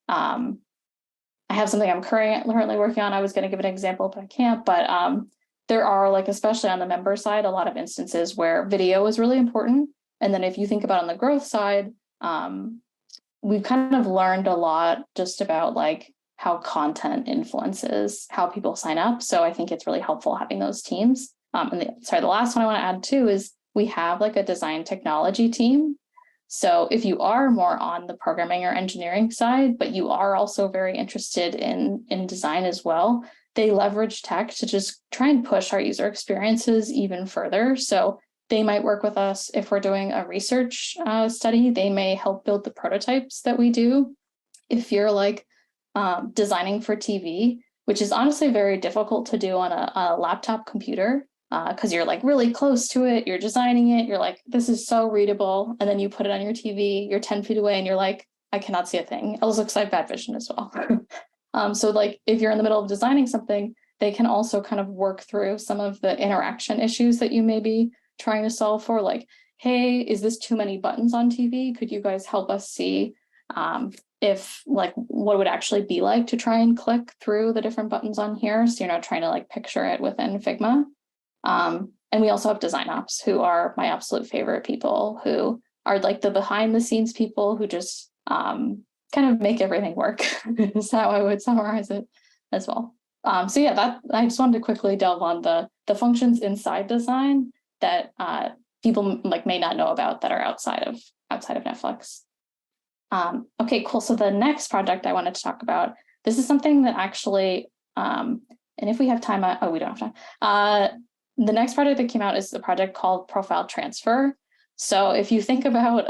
Speaker 1: I have something I'm currently working on. I was going to give an example, but I can't. But there are, like, especially on the member side, a lot of instances where video is really important. And then if you think about on the growth side, we've kind of learned a lot just about like how content influences how people sign up. So I think it's really helpful having those teams. And the last one I want to add too is we have like a design technology team. So if you are more on the programming or engineering side, but you are also very interested in design as well, they leverage tech to just try and push our user experiences even further. So they might work with us if we're doing a research study. They may help build the prototypes that we do. If you're like designing for TV, which is honestly very difficult to do on a laptop computer, because you're like really close to it, you're designing it, you're like, this is so readable. And then you put it on your TV, you're 10 feet away and you're like, I cannot see a thing. Also, because I have bad vision as well. So like if you're in the middle of designing something, they can also kind of work through some of the interaction issues that you may be trying to solve for. Like, hey, is this too many buttons on TV? Could you guys help us see if like what it would actually be like to try and click through the different buttons on here? So you're not trying to like picture it within Figma. And we also have design ops, who are my absolute favorite people, who are like the behind the scenes people who just kind of make everything work. Is how I would summarize it as well. So yeah, that I just wanted to quickly delve on the functions inside design that people like may not know about that are outside of Netflix. Okay, cool. So the next project I wanted to talk about, this is something that actually, and if we have time, we don't have time. The next project that came out is a project called Profile Transfer. So if you think about,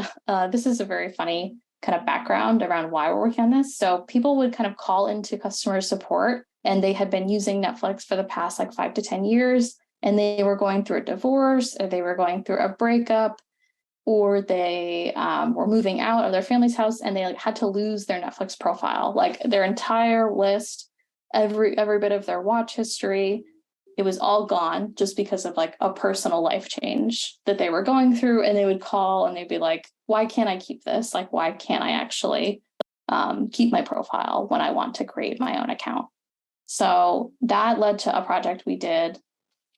Speaker 1: this is a very funny kind of background around why we're working on this. So people would kind of call into customer support, and they had been using Netflix for the past like 5 to 10 years, and they were going through a divorce, or they were going through a breakup, or they were moving out of their family's house, and they like, had to lose their Netflix profile, like their entire list, every bit of their watch history. It was all gone just because of like a personal life change that they were going through. And they would call and they'd be like, why can't I keep this? Like, why can't I actually keep my profile when I want to create my own account? So that led to a project we did.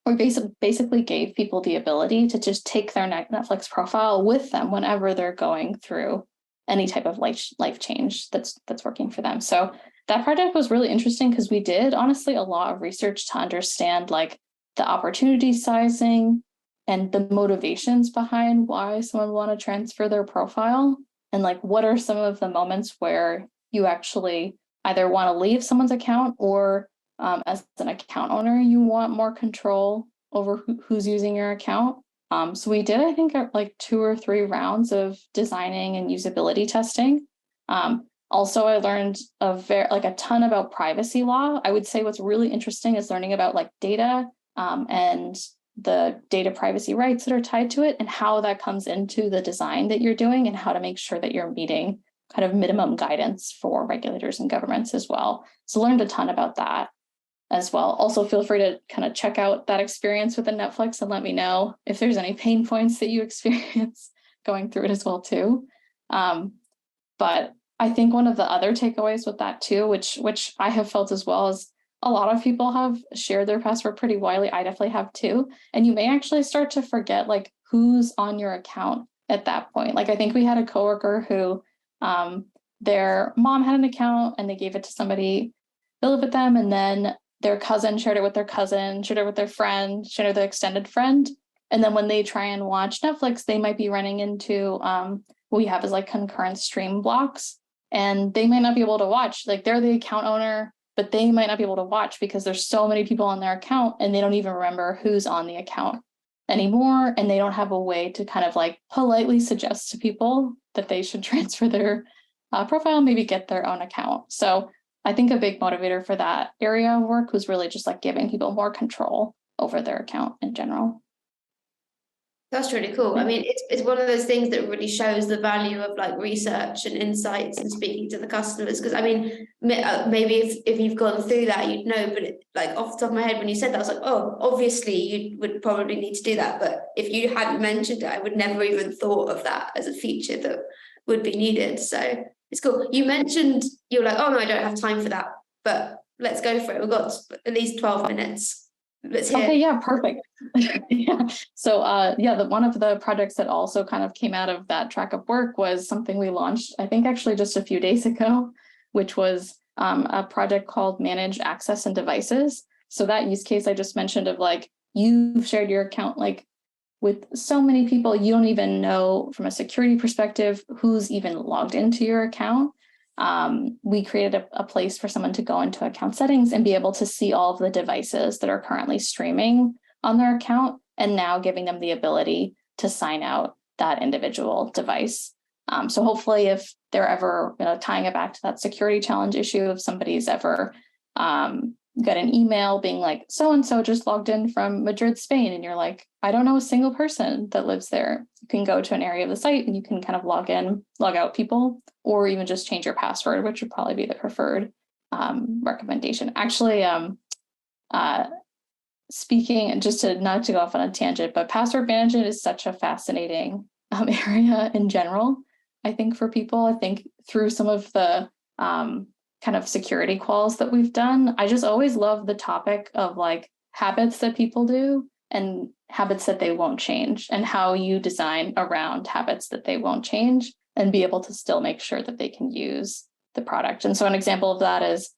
Speaker 1: We basically gave people the ability to just take their Netflix profile with them whenever they're going through any type of life change that's working for them. So that project was really interesting because we did honestly a lot of research to understand like the opportunity sizing and the motivations behind why someone would want to transfer their profile, and like what are some of the moments where you actually either want to leave someone's account, or as an account owner, you want more control over who's using your account. So we did, I think, like 2 or 3 rounds of designing and usability testing. Also, I learned a ton about privacy law. I would say what's really interesting is learning about like data and the data privacy rights that are tied to it, and how that comes into the design that you're doing, and how to make sure that you're meeting kind of minimum guidance for regulators and governments as well. So learned a ton about that as well. Also, feel free to kind of check out that experience within Netflix and let me know if there's any pain points that you experience going through it as well too. But I think one of the other takeaways with that too, which I have felt as well, is a lot of people have shared their password pretty widely. I definitely have too. And you may actually start to forget like who's on your account at that point. Like I think we had a coworker who their mom had an account and they gave it to somebody to live with them, and then their cousin shared it with their cousin, shared it with their friend, shared it with their extended friend. And then when they try and watch Netflix, they might be running into what we have is like concurrent stream blocks, and they might not be able to watch. Like they're the account owner, but they might not be able to watch because there's so many people on their account and they don't even remember who's on the account anymore. And they don't have a way to kind of like politely suggest to people that they should transfer their profile, maybe get their own account. So I think a big motivator for that area of work was really just like giving people more control over their account in general.
Speaker 2: That's really cool. I mean, it's one of those things that really shows the value of like research and insights and speaking to the customers. Because I mean, maybe if you've gone through that, you'd know. But like off the top of my head, when you said that, I was like, oh, obviously you would probably need to do that. But if you hadn't mentioned it, I would never even thought of that as a feature that would be needed. So it's cool. You mentioned you're like, oh no, I don't have time for that. But let's go for it. We've got at least 12 minutes. Let's hear.
Speaker 1: Okay, yeah, perfect. Yeah. So one of the projects that also kind of came out of that track of work was something we launched, I think actually just a few days ago, which was a project called Manage Access and Devices. So that use case I just mentioned of like, you've shared your account like with so many people, you don't even know from a security perspective who's even logged into your account. We created a place for someone to go into account settings and be able to see all of the devices that are currently streaming on their account, and now giving them the ability to sign out that individual device. So hopefully if they're ever tying it back to that security challenge issue, if somebody's ever get an email being like, so-and-so just logged in from Madrid, Spain. And you're like, I don't know a single person that lives there. You can go to an area of the site and you can kind of log in, log out people, or even just change your password, which would probably be the preferred recommendation. Actually, speaking, just to not to go off on a tangent, but password management is such a fascinating area in general. I think for people, I think through some of the kind of security quals that we've done, I just always love the topic of like habits that people do and habits that they won't change, and how you design around habits that they won't change and be able to still make sure that they can use the product. And so an example of that is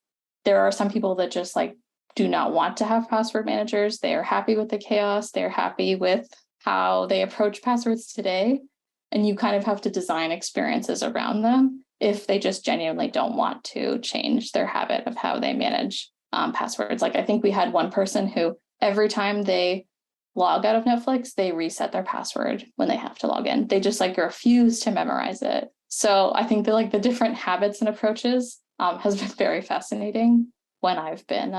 Speaker 1: there are some people that just like do not want to have password managers. They are happy with the chaos. They're happy with how they approach passwords today. And you kind of have to design experiences around them if they just genuinely don't want to change their habit of how they manage passwords. Like I think we had one person who every time they log out of Netflix, they reset their password when they have to log in. They just like refuse to memorize it. So I think that like the different habits and approaches has been very fascinating when I've been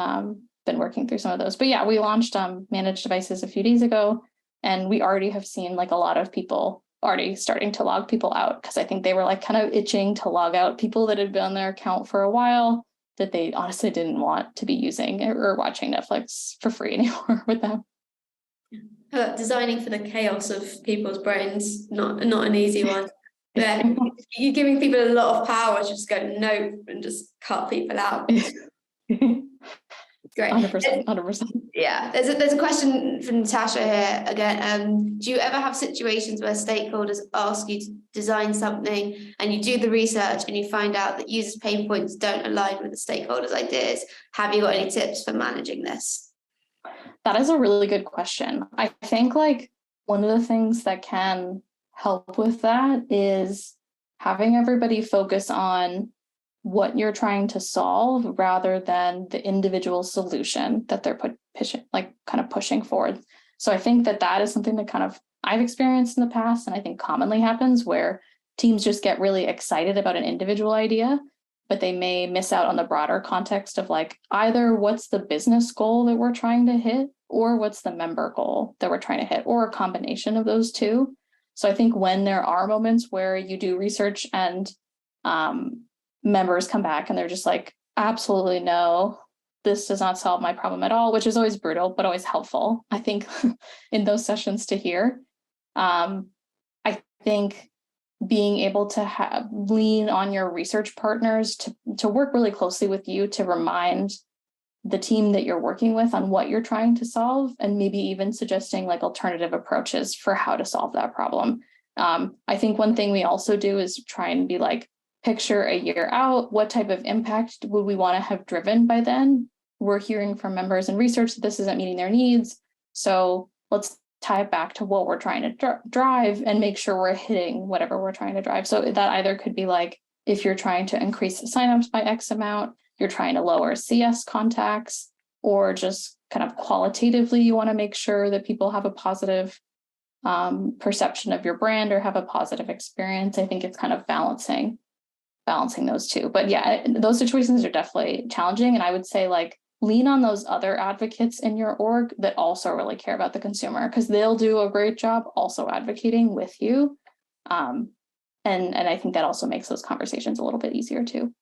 Speaker 1: working through some of those. But yeah, we launched managed devices a few days ago, and we already have seen like a lot of people already starting to log people out, because I think they were like kind of itching to log out people that had been on their account for a while that they honestly didn't want to be using or watching Netflix for free anymore with them.
Speaker 2: Designing for the chaos of people's brains, not an easy one. Yeah, you're giving people a lot of power to just go no and just cut people out. Great.
Speaker 1: 100%.
Speaker 2: Yeah, there's a question from Natasha here again. Do you ever have situations where stakeholders ask you to design something and you do the research and you find out that users' pain points don't align with the stakeholders' ideas? Have you got any tips for managing this?
Speaker 1: That is a really good question. I think like one of the things that can help with that is having everybody focus on what you're trying to solve rather than the individual solution that they're pushing forward. So I think that is something that kind of I've experienced in the past, and I think commonly happens, where teams just get really excited about an individual idea, but they may miss out on the broader context of like either what's the business goal that we're trying to hit, or what's the member goal that we're trying to hit, or a combination of those two. So I think when there are moments where you do research and members come back and they're just like, absolutely no, this does not solve my problem at all, which is always brutal, but always helpful, I think, in those sessions to hear. I think being able to lean on your research partners to work really closely with you to remind the team that you're working with on what you're trying to solve, and maybe even suggesting like alternative approaches for how to solve that problem. I think one thing we also do is try and be like, picture a year out, what type of impact would we want to have driven by then? We're hearing from members and research that this isn't meeting their needs. So let's tie it back to what we're trying to drive and make sure we're hitting whatever we're trying to drive. So that either could be like, if you're trying to increase the signups by X amount, you're trying to lower CS contacts, or just kind of qualitatively, you want to make sure that people have a positive perception of your brand or have a positive experience. I think it's kind of balancing those two. But yeah, those situations are definitely challenging. And I would say like lean on those other advocates in your org that also really care about the consumer, because they'll do a great job also advocating with you. And I think that also makes those conversations a little bit easier too.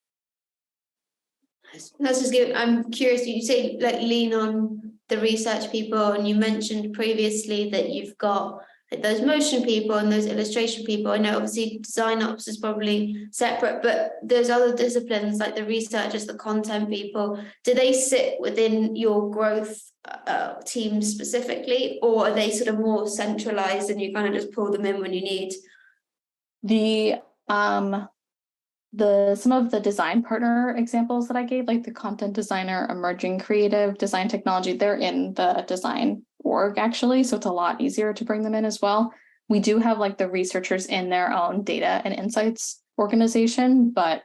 Speaker 2: That's just good. I'm curious, you say like lean on the research people, and you mentioned previously that you've got those motion people and those illustration people. I know obviously design ops is probably separate, but there's other disciplines like the researchers, the content people. Do they sit within your growth team specifically, or are they sort of more centralized and you kind of just pull them in when you need?
Speaker 1: Some of the design partner examples that I gave, like the content designer, emerging creative, design technology, they're in the design org actually. So it's a lot easier to bring them in as well. We do have like the researchers in their own data and insights organization, but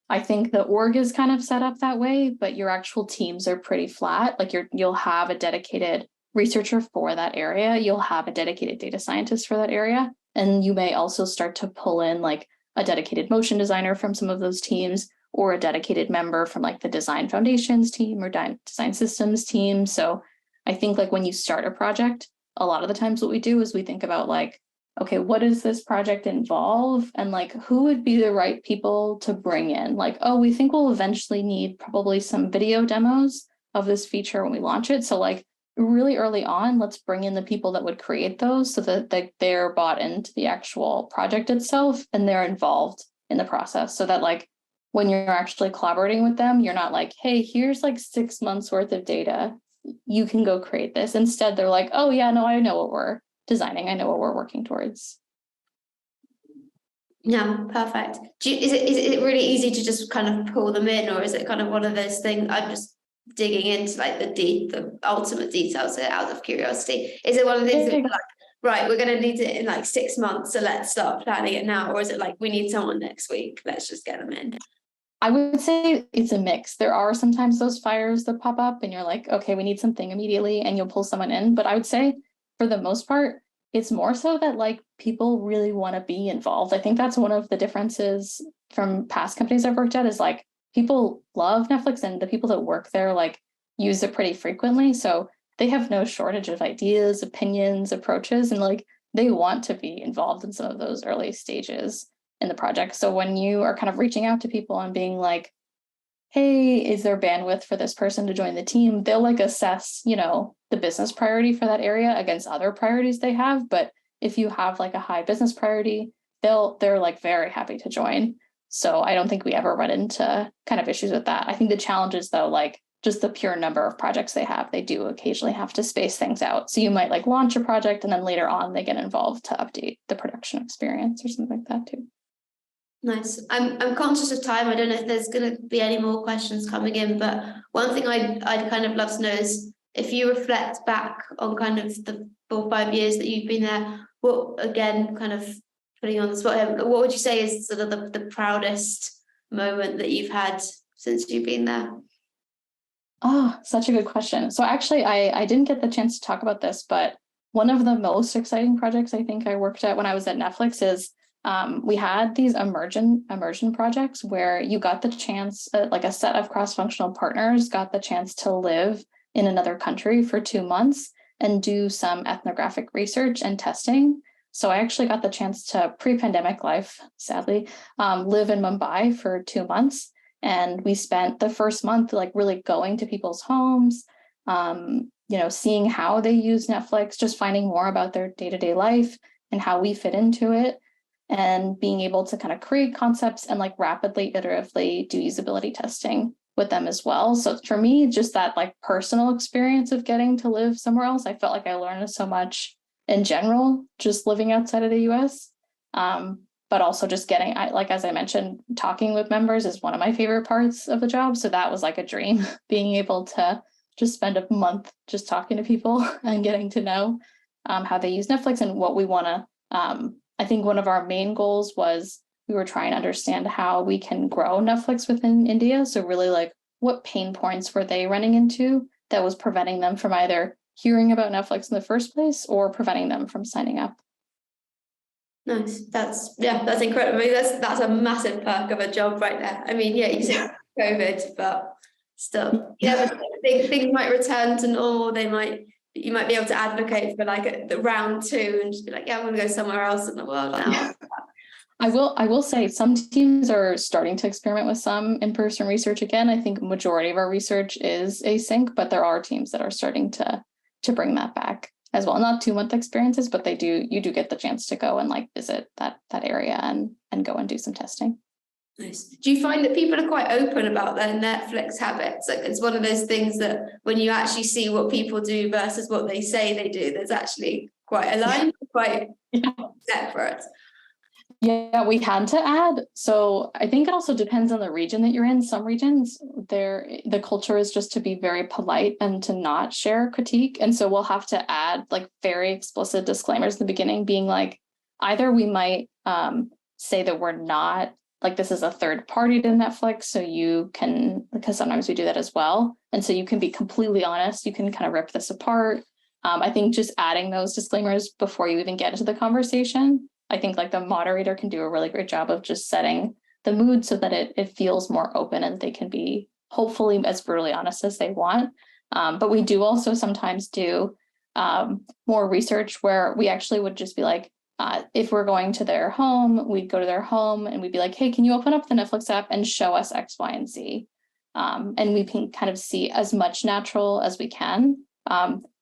Speaker 1: I think the org is kind of set up that way, but your actual teams are pretty flat. Like you'll have a dedicated researcher for that area. You'll have a dedicated data scientist for that area. And you may also start to pull in like a dedicated motion designer from some of those teams, or a dedicated member from like the design foundations team or design systems team. So I think like when you start a project, a lot of the times what we do is we think about like, okay, what does this project involve? And like, who would be the right people to bring in? Like, oh, we think we'll eventually need probably some video demos of this feature when we launch it. So like really early on, let's bring in the people that would create those so that they're bought into the actual project itself and they're involved in the process, so that like when you're actually collaborating with them, you're not like, hey, here's like 6 months worth of data, you can go create this. Instead, they're like, oh yeah, no, I know what we're designing, I know what we're working towards.
Speaker 2: Yeah, perfect. Is it really easy to just kind of pull them in, or is it kind of one of those things? I'm just digging into like the ultimate details out of curiosity. Is it one of the things that like, right, we're going to need it in like 6 months, so let's start planning it now, or is it like we need someone next week, let's just get them in?
Speaker 1: I would say it's a mix. There are sometimes those fires that pop up and you're like, okay, we need something immediately, and you'll pull someone in. But I would say for the most part, it's more so that like people really want to be involved. I think that's one of the differences from past companies I've worked at, is like people love Netflix and the people that work there like use it pretty frequently. So they have no shortage of ideas, opinions, approaches, and like they want to be involved in some of those early stages in the project. So when you are kind of reaching out to people and being like, hey, is there bandwidth for this person to join the team? They'll like assess, you know, the business priority for that area against other priorities they have. But if you have like a high business priority, they're like very happy to join. So I don't think we ever run into kind of issues with that. I think the challenge is though, like just the pure number of projects they have, they do occasionally have to space things out. So you might like launch a project and then later on they get involved to update the production experience or something like that too.
Speaker 2: Nice. I'm conscious of time. I don't know if there's going to be any more questions coming in, but one thing I'd kind of love to know is if you reflect back on kind of the 4 or 5 years that you've been there, what, again, kind of putting you on the spot, what would you say is sort of the proudest moment that you've had since you've been there?
Speaker 1: Oh, such a good question. So actually, I didn't get the chance to talk about this, but one of the most exciting projects I think I worked at when I was at Netflix is we had these immersion projects where you got the chance, like a set of cross-functional partners got the chance to live in another country for 2 months and do some ethnographic research and testing. So I actually got the chance to pre-pandemic life, sadly, live in Mumbai for 2 months. And we spent the first month like really going to people's homes, you know, seeing how they use Netflix, just finding more about their day-to-day life and how we fit into it, and being able to kind of create concepts and like rapidly, iteratively do usability testing with them as well. So for me, just that like personal experience of getting to live somewhere else, I felt like I learned so much in general, just living outside of the US. But also just getting, like, as I mentioned, talking with members is one of my favorite parts of the job. So that was like a dream, being able to just spend a month just talking to people and getting to know how they use Netflix and what we want to. I think one of our main goals was we were trying to understand how we can grow Netflix within India. So really like what pain points were they running into that was preventing them from either hearing about Netflix in the first place or preventing them from signing up.
Speaker 2: Nice. That's incredible. I mean, that's a massive perk of a job right there. I mean, yeah, you said COVID, but still, yeah, but things might return to normal. You might be able to advocate for like the round 2 and just be like, yeah, I'm gonna go somewhere else in the world now.
Speaker 1: Yeah. I will say some teams are starting to experiment with some in-person research again. I think majority of our research is async, but there are teams that are starting to bring that back as well. Not 2-month experiences, but you do get the chance to go and like visit that area and go and do some testing.
Speaker 2: Nice. Do you find that people are quite open about their Netflix habits? Like it's one of those things that when you actually see what people do versus what they say they do, there's actually quite a line, quite separate.
Speaker 1: Yeah, we had to add. So I think it also depends on the region that you're in. Some regions, the culture is just to be very polite and to not share critique. And so we'll have to add like very explicit disclaimers in the beginning, being like, either we might say that we're not, like this is a third party to Netflix, so you can, because sometimes we do that as well. And so you can be completely honest, you can kind of rip this apart. I think just adding those disclaimers before you even get into the conversation, I think like the moderator can do a really great job of just setting the mood so that it feels more open and they can be hopefully as brutally honest as they want. But we do also sometimes do more research where we actually would just be like, if we're going to their home, we'd go to their home and we'd be like, hey, can you open up the Netflix app and show us X, Y, and Z? And we can kind of see as much natural as we can.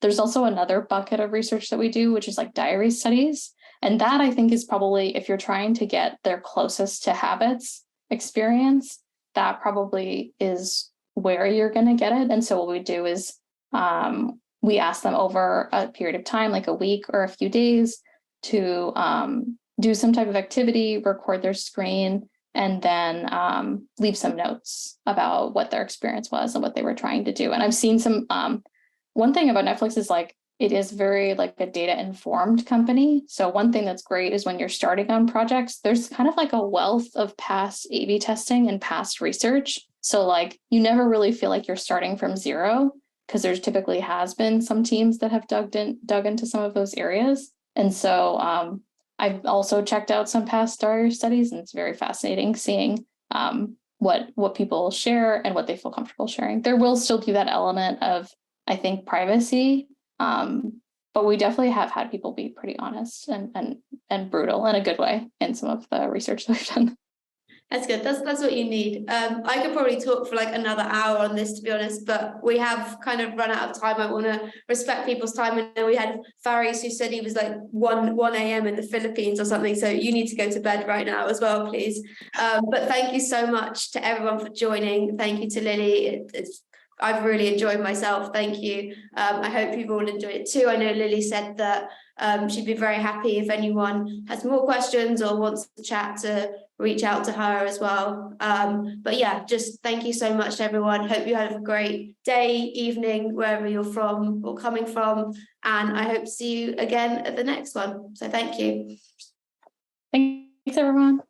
Speaker 1: There's also another bucket of research that we do, which is like diary studies. And that I think is probably, if you're trying to get their closest to habits experience, that probably is where you're going to get it. And so what we do is we ask them over a period of time, like a week or a few days, to do some type of activity, record their screen, and then leave some notes about what their experience was and what they were trying to do. And I've seen some, one thing about Netflix is like, it is very like a data informed company. So one thing that's great is when you're starting on projects, there's kind of like a wealth of past A/B testing and past research. So like you never really feel like you're starting from zero, because there's typically has been some teams that have dug into some of those areas. And so I've also checked out some past Dwyer studies, and it's very fascinating seeing what people share and what they feel comfortable sharing. There will still be that element of, I think, privacy, but we definitely have had people be pretty honest and brutal in a good way in some of the research that we've done.
Speaker 2: That's good. That's what you need. I could probably talk for like another hour on this, to be honest, but we have kind of run out of time. I want to respect people's time. And then we had Faris who said he was like 1 a.m. in the Philippines or something. So you need to go to bed right now as well, please. But thank you so much to everyone for joining. Thank you to Lily. I've really enjoyed myself. Thank you. I hope people will enjoy it too. I know Lily said that she'd be very happy if anyone has more questions or wants to chat to reach out to her as well. But yeah, just thank you so much to everyone. Hope you have a great day, evening, wherever you're from or coming from. And I hope to see you again at the next one. So thank you.
Speaker 1: Thanks, everyone.